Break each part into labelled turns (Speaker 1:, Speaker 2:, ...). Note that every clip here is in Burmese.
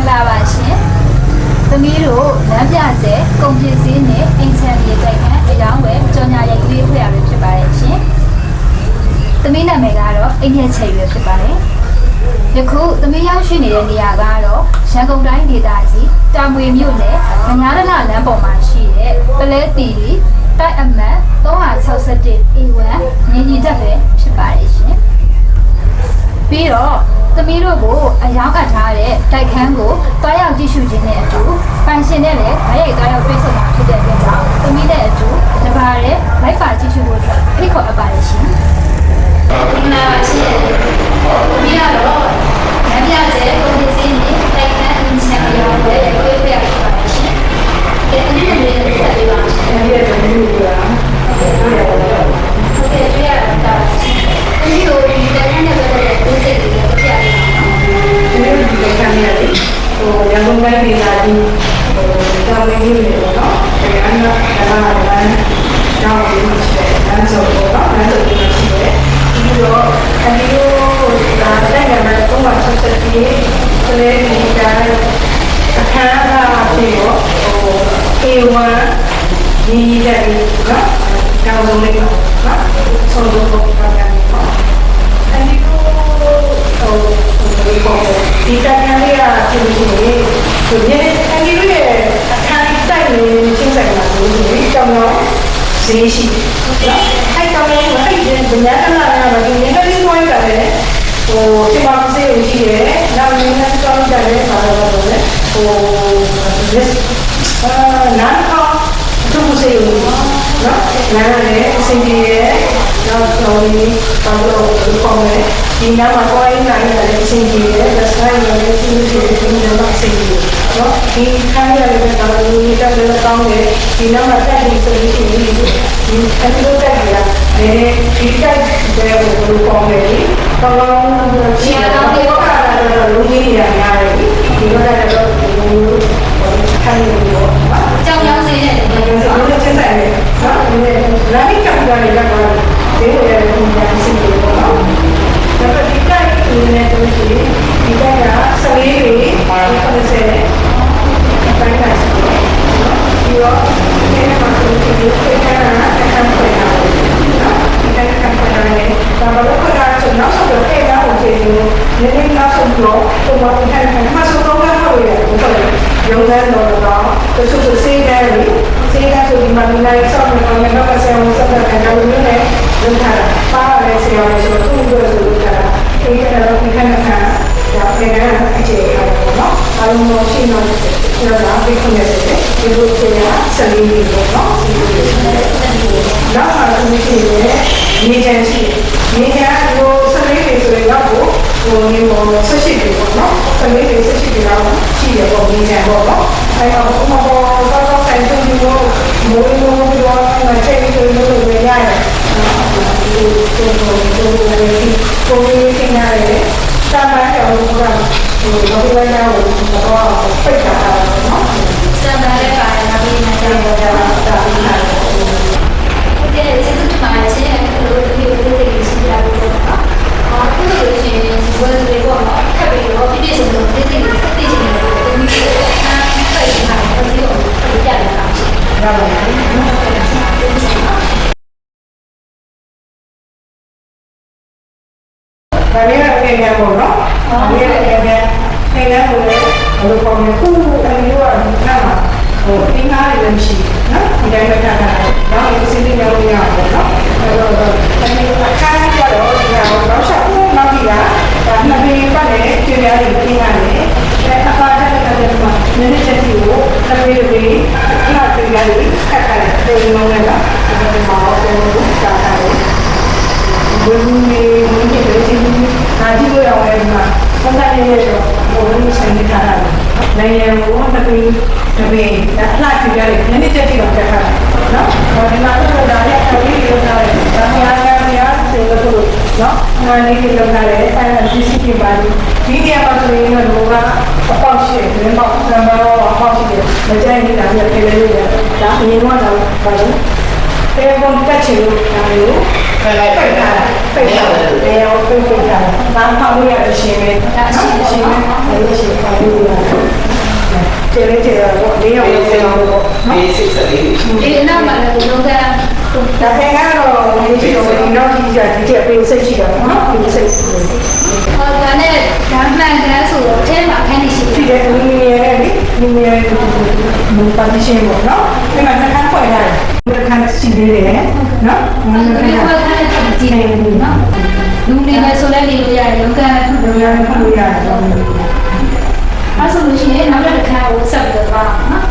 Speaker 1: လာပါရှင်သမီးတို့လမ်းပြဆဲကုန်ပစ္စည်းနဲ့အိမ်ဆန်ရေးတိုက်ခန်းအကြောင်းပဲကြော်ညာရိုက်ရေးဖွဲ့ရပဲဖြစ်ပါတယ်ရှင်သမီးနာမည်ကတော့အိမ်ရဲ့ချယ်ရွယ်ဖြစ်ပါတယ်ယခုသမီးရောက်ရှိနေတဲ့နေရာကတော့ရန်ကုန်တိုင်းဒေသကြီးတာမွေမြို့နယ်မညာရလလမ်းပေါ်မှာရှိတဲ့ပလဲတီတိုက်အမှတ်361 A1 ညီညီတက်ပဲဖြစ်ပါတယ်ရှင်ပြီးတော့သမီးတို့ကိုအယောင်းအပ်ထားတဲ့တိုက်ခန်းကိုတွားရောက်ကြည့်ရှုခြင်းနဲ့အတူပန်ရှင်နဲ့လည်းဗရိုက်တွားရောက်ပြေးဆုံတာဖြစ်တဲ့အတွက်ကြောင့်သမီးနဲ့အတူတပါးရဲ့လိုက်ပါကြည့်ရှုဖို့ဖိတ်ခေါ်အပ်ပါတယ်ရှင်။မင်္ဂလာပါရှင်။သမီးကတော့လမ်းပြတဲ့ကုန်ပစ္စည်းနဲ့တိုက်ခန်းအင်းချန်ရောင်းတဲ့ကိုယ်ပြရပါတယ်ရှင်။ဒီနေ့လည်းဆက်ပြီးပါရှင်။ဒီနေ့လည်းဒီလိုပါ။ဟုတ်ကဲ့ပြရတာ။သမီးတို့ဒီတိုက်ခန်းနဲ့ပတ်သက်တဲ့ကိုယ်စိတ်တွေပြရအောင်။
Speaker 2: ဒီကနေ့ရန်ကုန်တိုင်းဒေသကြီးတာဝန်ယူနေတော့နော်ဒီအနာဒါကလည်းကျောင်းလေးရှိတယ်အဲဆိုတော့အဲဆိုဒီရှိတယ်ပြီးတော့အဲဒီလိုဒါတက်ရမယ်ပုံမှန်ဆက်ဆက်ပြီးကလေးတွေကအခါကပြီးတော့A1 ညီတဲ့နော်ကျောင်းလေးနော်ဆုံးလို့ပေါ့ရတယ်နော်အဲဒီဒီကနေ့လေးကဒီနေ့အဲဒီလိုအခါတိုင်းနေချင်းဆိုင်မှာလို့ဒီကြောင်တော့ဈေးရှိနော်အဲကြောင်လည်းအဲ့ဒီညကလာရမှာဒီနေ့လေးသွားရတယ်ဒီမှာဈေးရှိတယ်နောက်နေ့နဲ့ကြောင်ကြတယ်ပါတော့လေနားကောသူ့ဈေးနော်နားလည်းအစီအစဉ်နောက်တော့ဒီဘာလို့ခေါ်လဲဒီနာမှာကိုင်းနိုင်တယ်အစီအစဉ်ရဲ့ဒါဆိုင်ရဲ့အစီအစဉ်ကိုဒီမှာအစီအစဉ်နော်ဒီခိုင်းရတဲ့ကောင်လေးတက်တဲ့ကောင်းတယ်ဒီနာမှာတက်ပြီးဆိုလို့ရှိရင်ဒီအတူတူတက်ကြတယ်ဒီတက်တဲ့ဘယ်လိုခေါ်လဲကောင်းကောင်းချီတော့ဒီကတော့လူကြီးရများတယ်ဒီကတော့ခိုင်းနေတော့
Speaker 1: ကြောင်ရောင်းစေတဲ့
Speaker 2: ဒီလိုချင်းဆိုင်တယ်နော်လာပြီးကပ်ကြတယ်ကတော့ဒီလိုရတဲ့ပုံစံစီးပေါ့နော်ဒါပေမဲ့ဒီတိုင်းဒီနေ့တို့ရှိဒီတိုင်းကစလေးတွေ80နဲ့တိုင်းကစီးတယ်နော်ပြီးတော့ဒီနေ့မှာဆိုဒီလိုခေတ်ကအခန်းဖွင့်တာနော်ဒီတိုင်းအခန်းဖွင့်တာနဲ့ဒါမှမဟုတ်ကတော့နောက်ဆုံးတော့ခေတ်ကတော့ဒီလိုနည်းနည်းနောက်ဆုံးတော့ဟိုမှာထိုင်မှာဆိုတော့ကတော့ရုံးတဲ့တော့တချို့စေးတယ်စေးတယ်ဆိုဒီမှာလည်းဆောက်နေတော့လည်းတော့ဆရာဝန်ဆက်တဲ့ကောင်တွေနဲ့လုပ်ထားတာပါရဲဆရာဝန်ဆိုတော့သူ့ကိုဆိုလုပ်ထားတာဒီကတော့ဒီခဏခါဒါပြန်ရအခြေအနေပေါ့နော်အားလုံးတော့ရှင်းတော့ကျွန်တော်ကပြည့်နေတယ်ဒီလိုကျေရစလင်းလေးပေါ့နော်ဒီလိုနောက်မှသူရှိတယ်နေချင်ရှိနေချင်ကိုစလင်းလေးဆိုရင်တော့ဟိုမျိုးဆက်ရှိတယ်ပေါ့နော်စလင်းလေးဆက်ရှိတယ်တော့ရှိရပေါ့နေချင်ပေါ့နော်အဲတော့ဘုမဘောတော့ဆိုင်သူမျိုးမိုးမိုးပြောမချက်ပြီးလို့လို့ရတယ်ဒီကိုသိနေရတယ်တာမန်တော့ဘုရားဟိုဘာလို့လဲတော့ဖိတ်တာနော်
Speaker 1: စံပါလဲပါတယ်နောက်ပြီးမှကြောင်ရောင်းတာဟုတ်ကဲ့ကျေးဇူးတင်ပါတယ်ရှင်တို့ဒီလိုလေးတွေရှိတာလို့ပေါ့နော်အခုလိုရှင်ဝယ်တွေပေါ့နော်ခက်ပြီးတော့ပြည့်စုံလို့တိတိကျကျသိချင်တယ်ဒီလိုအားဖိတ်တာကိုဒီလိုပြရတယ်ပါရှင်
Speaker 2: ရပါတယ်ဒါလည်းပြင်ရပေါ့နော်ဒါလည်းပြင်ရပြင်ရလို့လည်းဘယ်လိုပုံလဲခုအဲဒီလိုကနားမှာဟိုအင်းကားတွေလည်းရှိနော်ဒီတိုင်းပဲထားတာတော့ဒီစီးလေးမျိုးရအောင်နော်အဲတော့အဲဒီအခါကျတော့ဒီကတော့ရှောက်နောက်ပြီးတာဒါနှစ်ပေပတ်နဲ့ပြင်ရတယ်ပြင်ရတယ်အဲအခါကျတဲ့မှာနည်းနည်းချက်စီကိုတစ်ပေတစ်ပေခဏပြင်ရတယ်ခက်ခက်တယ်ဒီလိုနဲ့တော့ဒီမှာတော့တာတာဘယ်လိုလဲဘယ်လိုလဲဒီဟာဒီလိုရောက်နေမှာဘယ်နဲ့လဲတော့ဘယ်လိုဆိုင်နေတာလဲနိုင်ငံကိုတစ်ပေတစ်ပေအလှပြင်ရတယ်နည်းနည်းချက်စီတော့တက်ခါနော်ဒီမှာတော့ဒါလည်းအပြီးလို့လာတယ်ဒါများစေလို့နော်ငါလေးတွေလောက်လာတယ်အဲဒီစီစီပါလိဒီနေရာမှာဆိုရင်တော့ဘောကအပေါက်ရှိတယ်ဒီမှာဆံမတော့အပေါက်ရှိတယ်မကြိုက်နေတာမျိုးပြေးလို့ရတယ်ဒါအရင်ကတော့ဘာလို့တေဘုံတက်ချင်လို့ဒါမျိုး
Speaker 3: ဖယ်လိုက်
Speaker 2: ပိတ်တာပိတ်တာလေရောပိတ်တာဘာမှမရရှင်ပဲဒါရှင်ပဲရှင်ပါလို့ကျေးတော့လေးရောလေးရောပေါ့
Speaker 3: ဒီစိတ်ဆက်လေး
Speaker 1: ဒီနောက်မှာလည်းလုံးက
Speaker 2: ဒါပေမဲ့တော့ဒီလိုတော့ဒီကြပေးစိတ်ရှိတာနော်ဒီစိတ်
Speaker 1: ဟောဒါနဲ့ဓမ္မန်ကန်းဆိုတော့အဲမှာခန်းနေရှိ
Speaker 2: ဒီတဲ့လူငယ်ရဲ့လူငယ်လူပါတီရှင်ပေါ့နော်ဒီမှာတစ်ခါခွဲရတယ်တစ်ခါစီးသေးတယ်နော်
Speaker 1: ဒီမှာခန်းနေကြည့်နေဘူးနော်လူနေမယ်ဆိုလည်းနေလို့ရတယ်လုံးက
Speaker 2: လူငယ်ဖတ်လို့ရတယ်တော့
Speaker 1: အဲ့ဆိုလို့ရှိရင်နောက်တစ်ခါကိုဆက်ပြီးတော့ပါနော်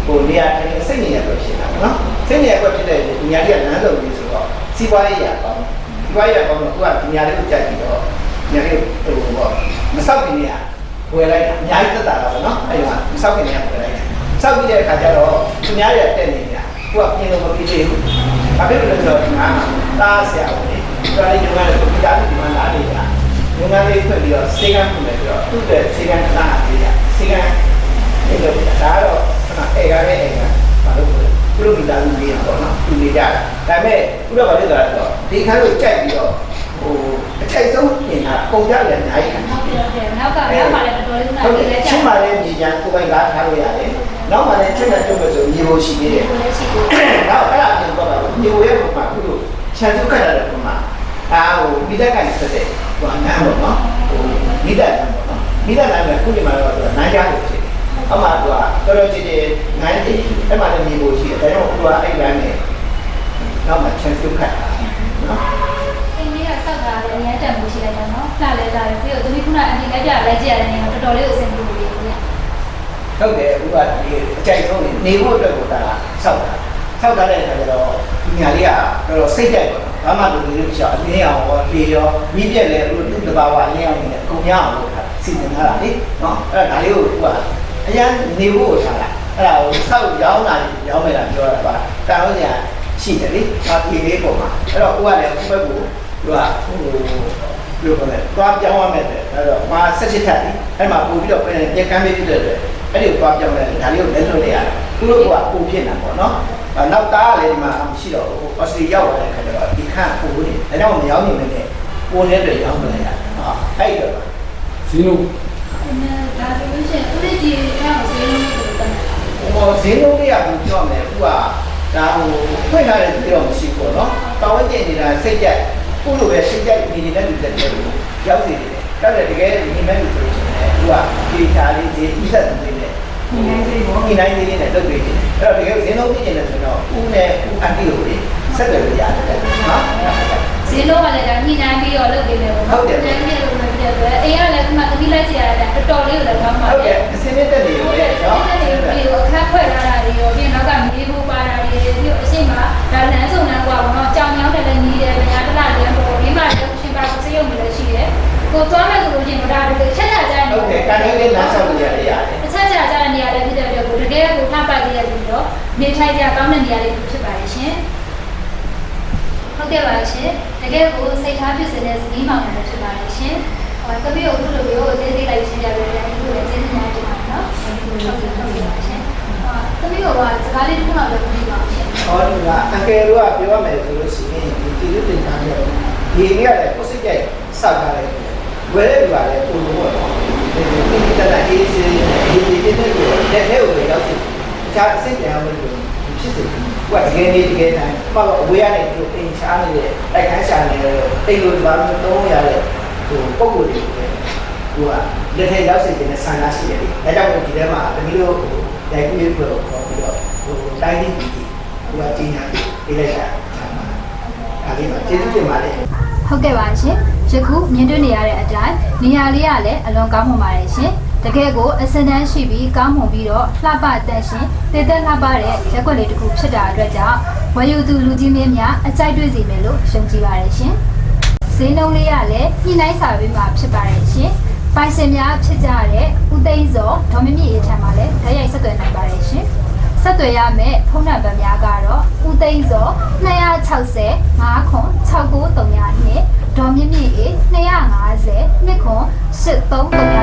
Speaker 3: ဒီ ဟိုနေရာထိုင်စိတ်နေရတော့ဖြစ်တာပေါ့နော်စိတ်နေရတော့ဖြစ်တဲ့ဒီညာလေးကလမ်းဆုံးကြီးဆိုတော့စီးပွားရေးရပါဘူးစီးပွားရေးရပေါ့နော်သူကဒီညာလေးကိုကြိုက်ပြီးတော့ညာလေးဟိုပေါ့မဆောက်ခင်နေရဝယ်လိုက်တာအများကြီးတက်တာပါပေါ့နော်အဲ့ဒါမဆောက်ခင်နေရဝယ်လိုက်တာဆောက်ပြီးတဲ့အခါကျတော့သူများရတက်နေတာကိုကပြင်လို့မဖြစ်သေးဘူးဘာဖြစ်လို့လဲဆိုတော့ဒီမှာတားဆရာဝင်ဒါလေးဒီမှာလည်းဒီသားဒီမှာလာနေတာငငယ်လေးဖွင့်ပြီးတော့စေကန်းဖွင့်ပြီးတော့သူ့ရဲ့စေကန်းတားပေးရစေကန်းအဲ့လိုဒါတော့ခဏအေကားနဲ့အေကားဘာလို့လဲသူတို့မိသားစုလေးပေါ့နော်သူနေကြတာဒါပေမဲ့သူတို့ဘာလို့လဲဆိုတော့ဒီခါလို့ကြိုက်ပြီးတော့ဟိုအချိုက်ဆုံးပြင်တာပုံကြလည်းအများကြီးခံ
Speaker 1: ဟုတ်တယ်နောက်ကလည်းတော်တော်လေးနားလေး
Speaker 3: ချင်းပါလေမြေချမ်းကိုယ်ပိုင်ကားထားလို့ရတယ်နောက်မှလည်းချင်းနဲ့တုံးလို့ဆိုမြေဖို့ရှိသေးတယ်နောက်အဲ့ဒါပြင်တော့မြေဖို့ရဲ့ပုံမှာခုလို့ခြံစုခတ်ရတယ်ပုံမှာဟိုမိသက်ကန်ဆက်တဲ့ဟိုအနမ်းပေါ့နော်ဟိုမိသက်ကန်ပေါ့နော်မိသက်ကန်ကခုဒီမှာတော့နိုင်ကြလို့ဖြစ်တယ်အမှသူကတော်တော်ကြီးကြီးနိုင်တယ်အဲ့မှာလည်းမြေဖို့ရှိတယ်ဒါကြောင့်သူကအဲ့လမ်းနဲ့နောက်မှခြံစုခတ်တာနော်
Speaker 1: အင်းကြီးကစောက်တာလည်းအများတက်မှုရှိလိုက်တယ်နော်လှလဲလာတယ်ပြီးတော့သူကခုနအန်တီလိုက်ပြလိုက်ကြရတဲ့နေမှာတော်တော်လေးကိုအဆင်ပြေနေပြီဗျ
Speaker 3: ဟုတ်တယ်ဥပဒေအကြိုက်ဆုံးနေဖို့အတွက်ကိုဒါစောက်တာစောက်ထားတဲ့အခါကျတော့ဒီညာလေးကတော်တော်စိတ်ကြိုက်ပါဘာမှလူတွေရှောက်အင်းအောင်ရောပြေရောမြင့်ပြက်လဲလို့သူ့တဘာဝအင်းအောင်နေအကုန်ရအောင်လို့စီစဉ်ထားတာလေနော်အဲ့ဒါလေးကိုကအရန်နေဖို့ထားတာအဲ့ဒါကိုစောက်ရောင်းတာရောင်းမယ်လားပြောတာပါတောင်းစရာရှိတယ်လေဒါပြေလေးပုံမှာအဲ့တော့ကိုကလည်းဘက်ကိုသူကဟိုပြောပါမယ်သွားပြောင်းရမယ်တဲ့အဲ့တော့မှာ17ထပ်ဒီအဲ့မှာပို့ပြီးတော့ပြန်ကမ်းပေးဖြစ်တဲ့အတွက်အဲ့ဒီကိုသွားပြောင်းတယ်ဒါလေးကိုလက်လွတ်လိုက်ရတယ်သူတို့ကပို့ဖြစ်နေတာပေါ့နော်နောက်သားကလည်းဒီမှာမရှိတော့ဘူးအော်စတြေးလျရောက်လာတဲ့ခါကျတော့ဒီခန့်ပို့နေဒါကြောင့်မရောင်းနိုင်မယ်ပို့နေတဲ့ရောင်းမလဲရဟာအဲ့တော့
Speaker 4: ဇင်းတို့
Speaker 1: ဒါဆိုလို့ရှိရင်ဦးလေးကြီးကတော့ဈေးလုံးကိုတတ်တယ်
Speaker 3: ဟိုဈေးလုံးလေးကဘူးပြောမယ်သူကဒါဟိုဖွင့်လာတဲ့ဒီတော့မရှိဘူးเนาะတောင်းကျင်နေတာစိတ်ကြိုက်ကိုလိုပဲစိတ်ကြိုက်နေနေတဲ့လူတွေရောက်စီနေတယ်ကြောက်တယ်တကယ်ဒီမဲ့လူဆိုလို့ရှိရင်သူကဒီချာလေးဈေးဥစ္စာတွေနဲ့ဒီနိုင်လေးနဲ့လုပ်ပေးတယ်အဲ့တော့တကယ်ဈေးလုံးပြည့်နေတယ်ဆိုတော့ဦးနဲ့ဦးအန်တီကိုဆက်တယ်လို့ရတယ်နော်
Speaker 1: ဈေးလုံးကလည်းဒါညှိနှိုင်းပြီးတော့လုပ်ပေးမယ်ပေါ့
Speaker 3: ဟုတ်တယ်
Speaker 1: ညှိနှိုင်းပြီးလုပ်ပေးတယ်အိမ်ကလည်းခုမှသမီးလိုက်ကြရတာတော်တော်လေးကိုလည်းကောင်းပါ
Speaker 3: ဟုတ်တယ်အစင်းနဲ့တက်နေတယ်နော်
Speaker 1: ပြီးတော့အခက်ခွဲထားတာတွေရောပြီးနောက်ကမြေဖို့ပါတာတွေပြီးတော့အရှိမဒါလမ်းစုံလမ်းကွာပေါ့နော်ကြောင်ကြောင်တယ်လည်းညီးတယ်ဗျာတလားလည်းပေါ့ဒီမှာလည်းရှင်ပါစေရုံလည်းရှိတယ်ကိုသွားမယ်ဆိုလို့ရှိရင်ဒါတကယ်ချက်ချကြတယ်
Speaker 3: ဟုတ်တယ်ကန်လေးလေးလမ်းဆောက်လို့ရတယ်
Speaker 1: ချက်ချကြတဲ့နေရာလေးဖြစ်တဲ့အတွက်ကိုတကယ်ကိုလှပလိုက်ရပြီးတော့နေထိုင်ကြကောင်းတဲ့နေရာလေးဖြစ်ပါတယ်ရှင်ဟုတ်ကဲ့ပါရှင်တကယ်ကိုစိတ်ထားဖြစ်စေတဲ့ဇနီးမောင်တွေဖြစ်ပါတယ်ရှင်တပည့်ကိုအခုလိုမျိုးသေးသေးလိုက်ရှင်းပြပေးတယ်ဒီလိုလည်းကျေးဇူးများတင်ပါတယ်နော်ဟုတ်ကဲ့ပါရှင်တပည့်ကစကားလေးတစ်ခုမှပြောပြပါဦးရှင်
Speaker 3: ဟောဒီကအကယ်လို့ပြောရမယ်ဆိုလို့ရှိရင်ဒီလူတင်ထားတယ်ဒီနေ့ကလည်းကိုစိတ်ကြိုက်စောက်ထားတယ်ဝယ်တဲ့လူကလည်းပုံလို့ပေါ့နော်ဒီတတာအေးစေးဒီတဲ့ကိုလက်ထဲကိုရောက်စီတခြားအစိတ်ပြန်အောင်လို့ဖြစ်စေဘူးကတကယ်နေတကယ်တိုင်းဘာလို့အဝေးရနေသူအင်ချားနေတဲ့တိုက်ခန်းရှာနေတိတ်လို့ဘာလို့တော့ရတဲ့ဟိုပုံကိုယ်တွေဟိုကလက်ထဲရောက်စီတဲ့ဆန္ဒရှိတယ်လေဒါကြောင့်ဒီထဲမှာတမီးတို့တိုက်ပြီးပြီးတော့ခေါ်ပြီးတော့ဟိုတိုင်းပြီးဟိုကကျင်းညာပေးလိုက်တာဒါလေးပါကျေးဇူးတင်ပါတယ်
Speaker 1: ဟုတ်ကဲ့ပါရှင်ယခုမြင်တွေ့နေရတဲ့အတိုင်းနေရာလေးကလည်းအလွန်ကောင်းမွန်ပါတယ်ရှင်တကယ်ကိုအစတန်းရှိပြီးကောင်းမွန်ပြီးတော့လှပတန့်ရှင်တည်တဲ့လှပတဲ့ရက်ွက်လေးတစ်ခုဖြစ်တာအတွက်ကြောင့်ဝယ်ယူသူလူကြီးမင်းများအကြိုက်တွေ့စေမယ်လို့ယုံကြည်ပါတယ်ရှင်ဈေးနှုန်းလေးကလည်းညှိနှိုင်းစာပေးမှာဖြစ်ပါတယ်ရှင်ပိုင်ရှင်များဖြစ်ကြတဲ့ဦးသိန်းစောဒေါ်မြင့်မြင့်ရေးထံမှာလည်းဓာတ်ရိုက်ဆက်သွယ်နိုင်ပါတယ်ရှင်ဆက်သွယ်ရမယ့်ဖုန်းနံပါတ်များကတော့ဦးသိန်းစော260 596932ဒေါ်မြင့်မြင့်အေး250 28332